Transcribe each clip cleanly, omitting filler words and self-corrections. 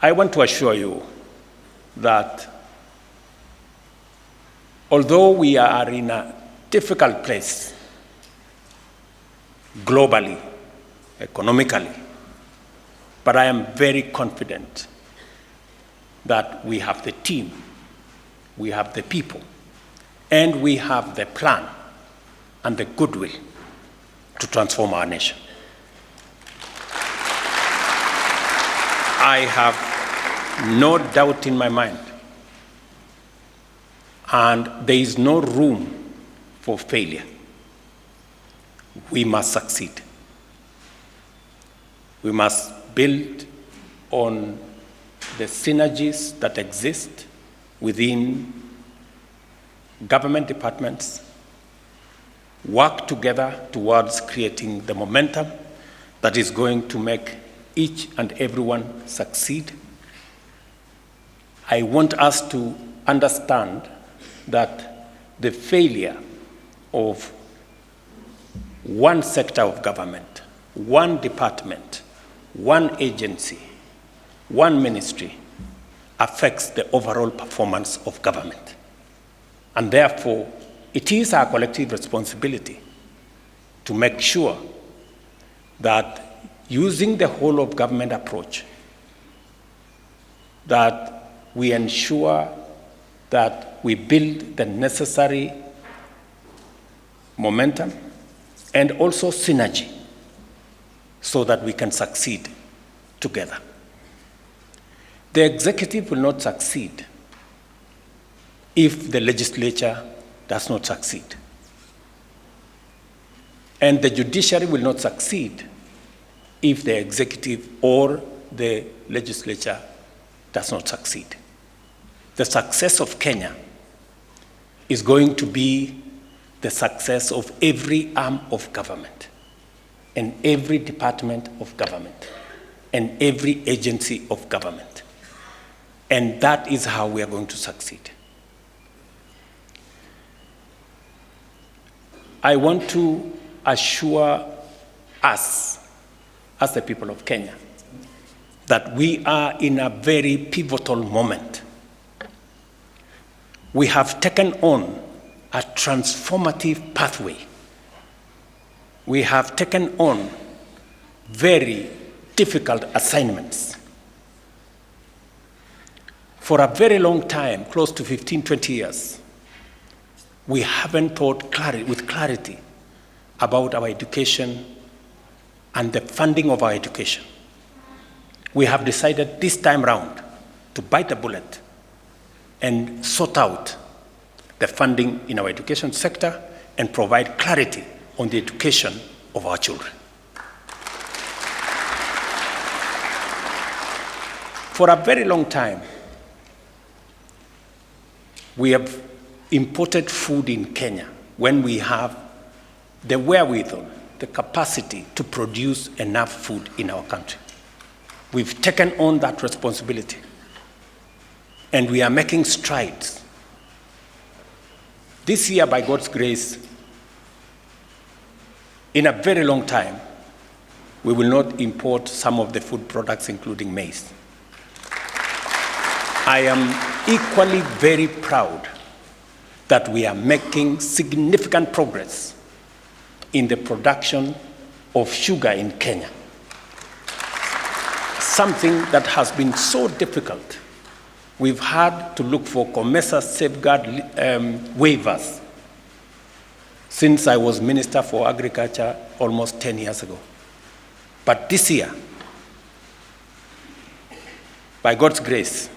I want to assure you that although we are in a difficult place globally, economically, but I am very confident that we have the team, we have the people, and we have the plan and the goodwill to transform our nation. I have no doubt in my mind, and there is no room for failure. We must succeed. We must build on the synergies that exist within government departments, work together towards creating the momentum that is going to make each and everyone succeed. I want us to understand that the failure of one sector of government, one department, one agency, one ministry affects the overall performance of government. And therefore, it is our collective responsibility to make sure that using the whole of government approach, that we ensure that we build the necessary momentum and also synergy so that we can succeed together. The executive will not succeed if the legislature does not succeed. And the judiciary will not succeed if the executive or the legislature does not succeed. The success of Kenya is going to be the success of every arm of government and every department of government and every agency of government. And that is how we are going to succeed. I want to assure us, as the people of Kenya, that we are in a very pivotal moment. We have taken on a transformative pathway. We have taken on very difficult assignments. For a very long time, close to 15, 20 years, we haven't thought with clarity about our education and the funding of our education. We have decided this time round to bite the bullet and sort out the funding in our education sector and provide clarity on the education of our children. For a very long time, we have imported food in Kenya when we have the wherewithal, the capacity to produce enough food in our country. We've taken on that responsibility, and we are making strides. This year, by God's grace, in a very long time, we will not import some of the food products, including maize. I am equally very proud that we are making significant progress in the production of sugar in Kenya. Something that has been so difficult. We've had to look for COMESA safeguard waivers since I was Minister for Agriculture almost 10 years ago. But this year, by God's grace,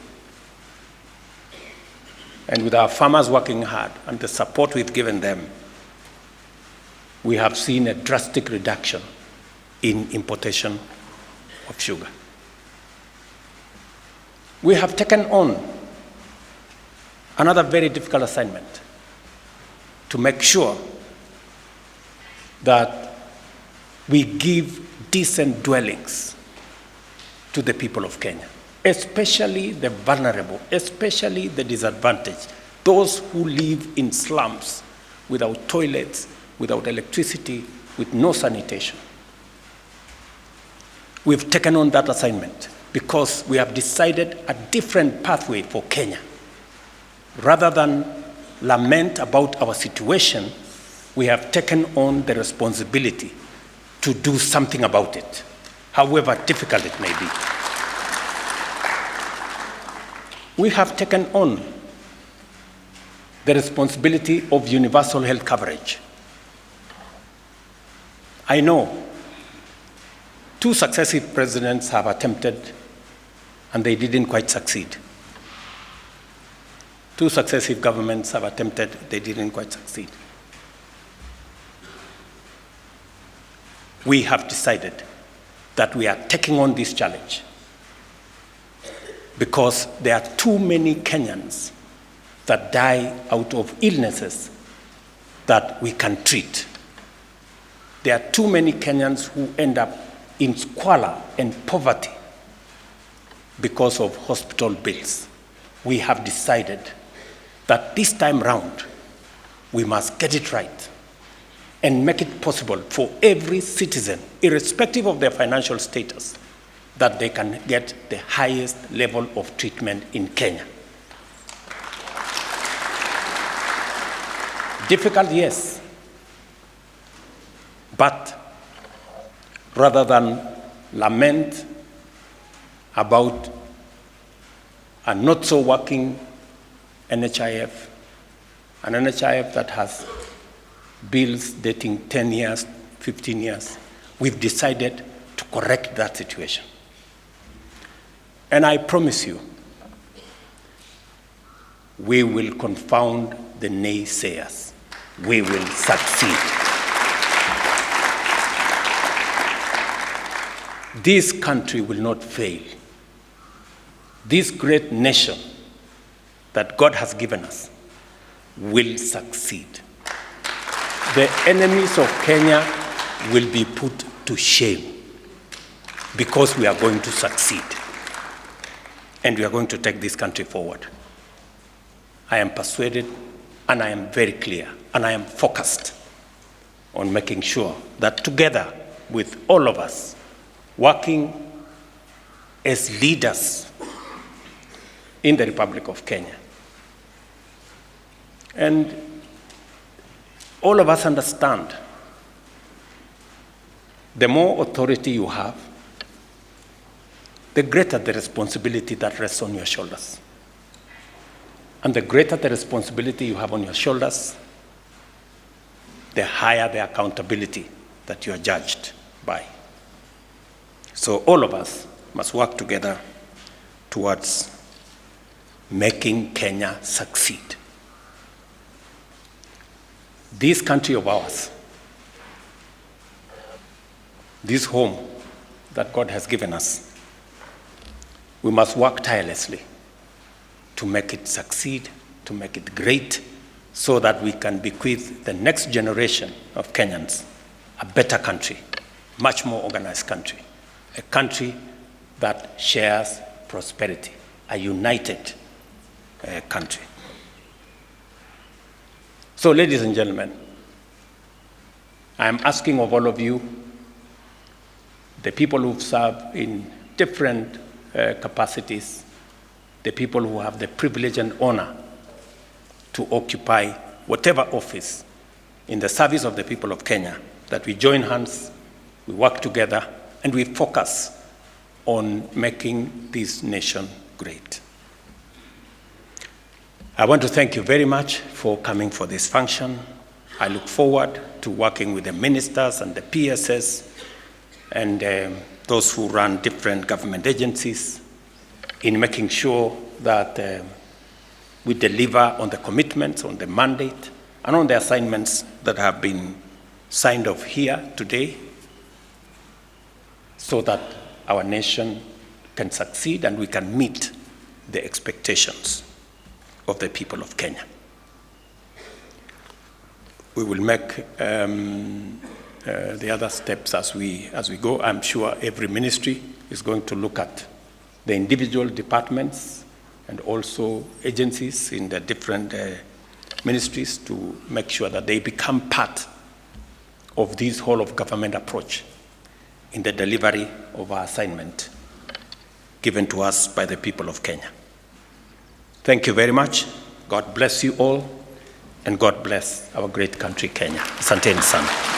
and with our farmers working hard and the support we've given them, we have seen a drastic reduction in importation of sugar. We have taken on another very difficult assignment to make sure that we give decent dwellings to the people of Kenya, especially the vulnerable, especially the disadvantaged, those who live in slums without toilets, without electricity, with no sanitation. We've taken on that assignment because we have decided a different pathway for Kenya. Rather than lament about our situation, we have taken on the responsibility to do something about it, however difficult it may be. We have taken on the responsibility of universal health coverage. I know 2 successive presidents have attempted and they didn't quite succeed. 2 successive governments have attempted, they didn't quite succeed. We have decided that we are taking on this challenge because there are too many Kenyans that die out of illnesses that we can treat. There are too many Kenyans who end up in squalor and poverty because of hospital bills. We have decided that this time round, we must get it right and make it possible for every citizen, irrespective of their financial status, that they can get the highest level of treatment in Kenya. Difficult, yes, but rather than lament about a not so working NHIF, an NHIF that has bills dating 10 years, 15 years, we've decided to correct that situation. And I promise you, we will confound the naysayers. We will succeed. This country will not fail. This great nation that God has given us will succeed. The enemies of Kenya will be put to shame because we are going to succeed and we are going to take this country forward. I am persuaded and I am very clear and I am focused on making sure that together with all of us working as leaders in the Republic of Kenya. And all of us understand the more authority you have, the greater the responsibility that rests on your shoulders. And the greater the responsibility you have on your shoulders, the higher the accountability that you are judged by. So all of us must work together towards making Kenya succeed. This country of ours, this home that God has given us, we must work tirelessly to make it succeed, to make it great, so that we can bequeath the next generation of Kenyans a better country, much more organized country, a country that shares prosperity, a united country. So, ladies and gentlemen, I am asking of all of you, the people who've served in different capacities, the people who have the privilege and honor to occupy whatever office in the service of the people of Kenya, that we join hands, we work together, and we focus on making this nation great. I want to thank you very much for coming for this function. I look forward to working with the ministers and the PSS and those who run different government agencies in making sure that we deliver on the commitments, on the mandate, and on the assignments that have been signed off here today, so that our nation can succeed and we can meet the expectations of the people of Kenya. We will make the other steps as we go. I'm sure every ministry is going to look at the individual departments and also agencies in the different ministries to make sure that they become part of this whole of government approach in the delivery of our assignment given to us by the people of Kenya. Thank you very much. God bless you all, and God bless our great country, Kenya. Asanteni sana.